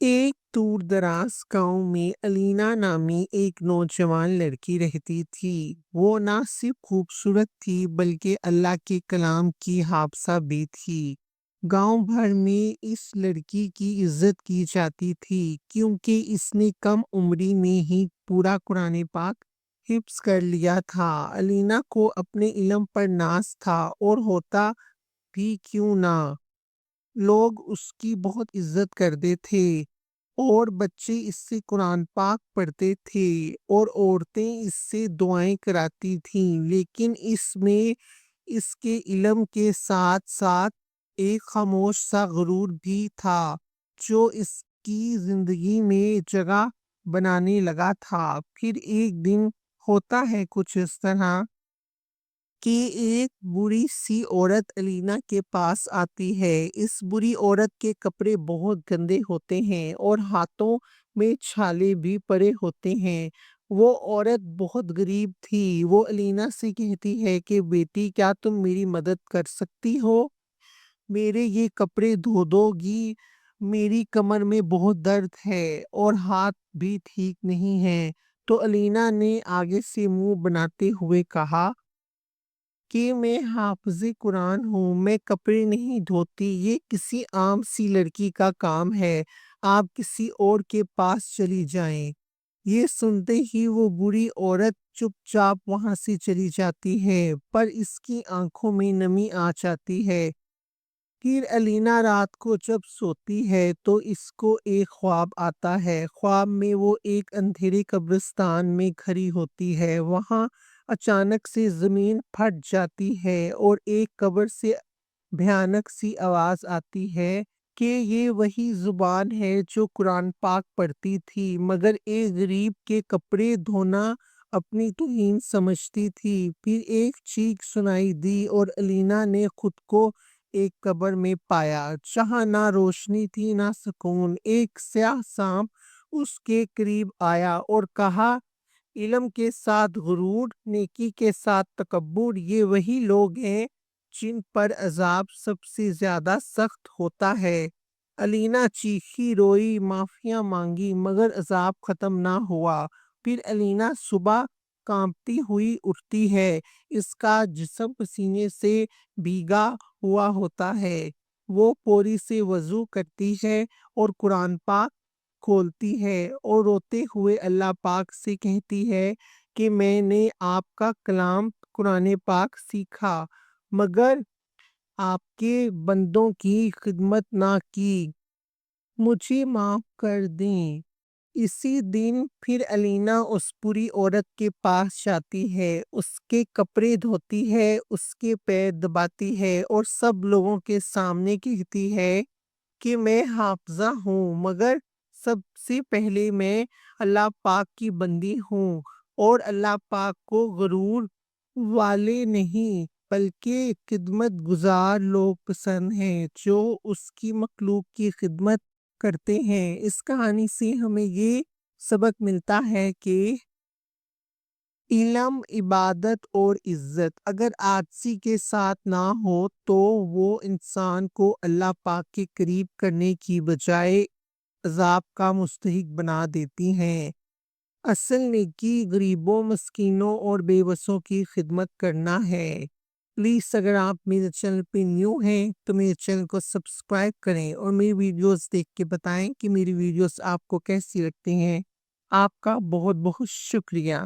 ایک دور دراز گاؤں میں الینا نامی ایک نوجوان لڑکی رہتی تھی۔ وہ نہ صرف خوبصورت تھی بلکہ اللہ کے کلام کی حافظہ بھی تھی۔ گاؤں بھر میں اس لڑکی کی عزت کی جاتی تھی کیونکہ اس نے کم عمری میں ہی پورا قرآن پاک حفظ کر لیا تھا۔ الینا کو اپنے علم پر ناز تھا اور ہوتا بھی کیوں نہ، لوگ اس کی بہت عزت کرتے تھے اور بچے اس سے قرآن پاک پڑھتے تھے اور عورتیں اس سے دعائیں کراتی تھیں، لیکن اس میں اس کے علم کے ساتھ ساتھ ایک خاموش سا غرور بھی تھا جو اس کی زندگی میں جگہ بنانے لگا تھا۔ پھر ایک دن ہوتا ہے کچھ اس طرح کہ ایک بوڑھی سی عورت الینا کے پاس آتی ہے۔ اس بری عورت کے کپڑے بہت گندے ہوتے ہیں اور ہاتھوں میں چھالے بھی پڑے ہوتے ہیں۔ وہ عورت بہت غریب تھی۔ وہ الینا سے کہتی ہے کہ بیٹی، کیا تم میری مدد کر سکتی ہو؟ میرے یہ کپڑے دھو دو گی؟ میری کمر میں بہت درد ہے اور ہاتھ بھی ٹھیک نہیں ہیں۔ تو الینا نے آگے سے منہ بناتے ہوئے کہا کہ میں حافظ قرآن ہوں، میں کپڑے نہیں دھوتی، یہ کسی عام سی لڑکی کا کام ہے، آپ کسی اور کے پاس چلی جائیں۔ یہ سنتے ہی وہ بوڑھی عورت چپ چاپ وہاں سے چلی جاتی ہے، پر اس کی آنکھوں میں نمی آ جاتی ہے۔ پھر الینا رات کو جب سوتی ہے تو اس کو ایک خواب آتا ہے۔ خواب میں وہ ایک اندھیرے قبرستان میں کھڑی ہوتی ہے۔ وہاں اچانک سے زمین پھٹ جاتی ہے اور ایک قبر سے بھیانک سی آواز آتی ہے کہ یہ وہی زبان ہے جو قرآن پاک پڑھتی تھی مگر ایک غریب کے کپڑے دھونا اپنی توہین سمجھتی تھی۔ پھر ایک چیخ سنائی دی اور الینا نے خود کو ایک قبر میں پایا جہاں نہ روشنی تھی نہ سکون۔ ایک سیاہ سانپ اس کے قریب آیا اور کہا، علم کے ساتھ غرور، نیکی کے ساتھ تکبر، یہ وہی لوگ ہیں جن پر عذاب سب سے زیادہ سخت ہوتا ہے۔ الینا چیخی، روئی، معافیاں مانگی مگر عذاب ختم نہ ہوا۔ پھر الینا صبح کانپتی ہوئی اٹھتی ہے، اس کا جسم پسینے سے بھیگا ہوا ہوتا ہے۔ وہ پوری سے وضو کرتی ہے اور قرآن پاک کھولتی ہے اور روتے ہوئے اللہ پاک سے کہتی ہے کہ میں نے آپ کا کلام قرآن پاک سیکھا مگر آپ کے بندوں کی خدمت نہ کی، مجھے معاف کر دیں۔ اسی دن پھر الینا اس بری عورت کے پاس جاتی ہے، اس کے کپڑے دھوتی ہے، اس کے پیر دباتی ہے اور سب لوگوں کے سامنے کہتی ہے کہ میں حافظہ ہوں مگر سب سے پہلے میں اللہ پاک کی بندی ہوں اور اللہ پاک کو غرور والے نہیں بلکہ خدمت گزار لوگ پسند ہیں جو اس کی مخلوق کی خدمت کرتے ہیں۔ اس کہانی سے ہمیں یہ سبق ملتا ہے کہ علم، عبادت اور عزت اگر عاجزی کے ساتھ نہ ہو تو وہ انسان کو اللہ پاک کے قریب کرنے کی بجائے عذاب کا مستحق بنا دیتی ہیں۔ اصل نیکی غریبوں، مسکینوں اور بے بسوں کی خدمت کرنا ہے۔ پلیز اگر آپ میرے چینل پہ نیو ہیں تو میرے چینل کو سبسکرائب کریں اور میری ویڈیوز دیکھ کے بتائیں کہ میری ویڈیوز آپ کو کیسی لگتی ہیں۔ آپ کا بہت بہت شکریہ۔